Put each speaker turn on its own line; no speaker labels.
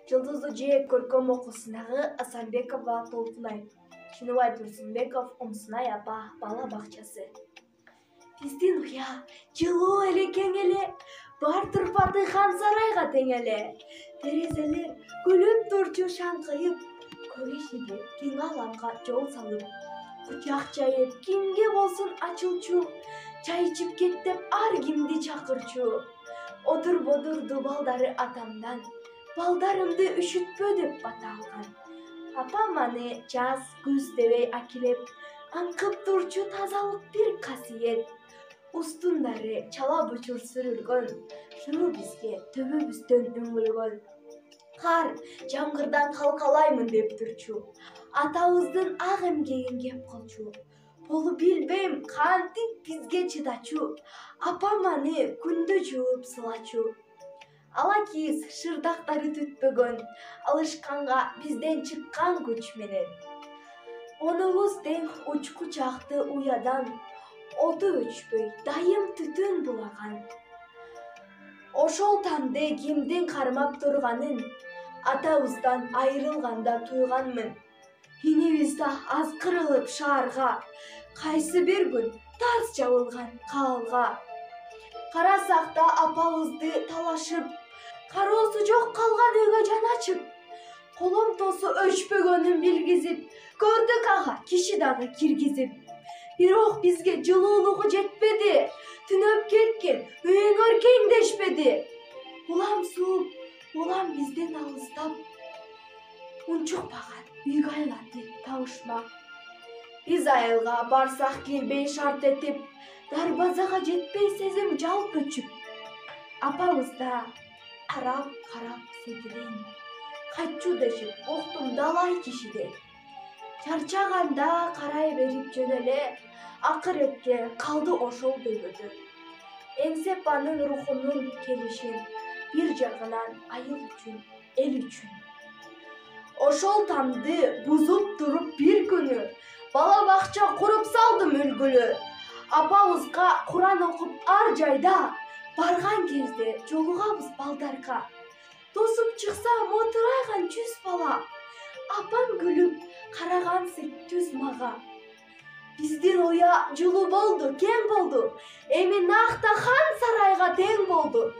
Жылдызды жээк көркөм окуусундагы Асанбекова Толкунай, Чыныбай Турсунбеков Умсунай апа бала бакчасы. Биздин уя жылуу эле кең эле, бар турпаты хан сарайга тең эле. Терезелер күлүп турчу шаңкыйып, көрүшүгө кең аламга жол салып. Кучак жайып кимге болсун ачылчу, чай ичип кет деп ар кимди чакырчу. Одур бодурду балдары атамдан, балдарымды үшүтпө деп бата алган. Апам аны жаз, күз дебей акилеп, аңкып турчу тазалык бир касиет. Устундары чала бучур сүрүлгөн, шуну бизге төбөбүздөн үңүлгөн. Кар жамгырдан калкалаймын деп турчу, атабыздын ак эмгегин кеп кылчу. Болу билбейм кантип бизге чыдачу, апам аны күндө жууп сылачу. Ала кийиз шырдактары түтпөгөн, алышканга бизден чыккан күч менен. Онубуз тең учку чакты уядан, оту өчпөй дайым түтүн булаган. Ошол тамды кимдин кармап турганын, атабыздан айрылганда туйганмын. Инибиз да азкырылып шаарга, кайсы бир күн тарс жабылган каалга. Карасак да апабызды талашып, кароосу жок калган үйгө жан ачып, коломтосу өчпөгөнүн билгизип, көрдүк ага киши дагы киргизип. Бирок бизге жылуулугу жетпеди, түнөп кеткен үйүңөр кеңдешпеди. Улам сууп, улам бизден алыстап, унчукпаган үйгө айланды табышма. Биз айылга барсак келбей шарт этип, дарбазага жетпей сезим жалп өчүп. Апабыз да карап секирен, каччу дешип уктум далай кишиде. Чарчаганда карай берип жөн эле, акыретке калды ошол дөбөдө. Эңсеп анын рухунун келишин, бир жагынан айыл үчүн, эл үчүн. Ошол тамды бузуп туруп бир күнү, бала бакча куруп салдым үлгүлү. Апабызга Куран окуп ар жайда, барган кезде жолугабыз балдарга. Тосуп чыксам отурайган жүз бала, апам күлүп караган түз мага. Биздин уя жылуу болду, кең болду, эми накта хан сарайга тең болду.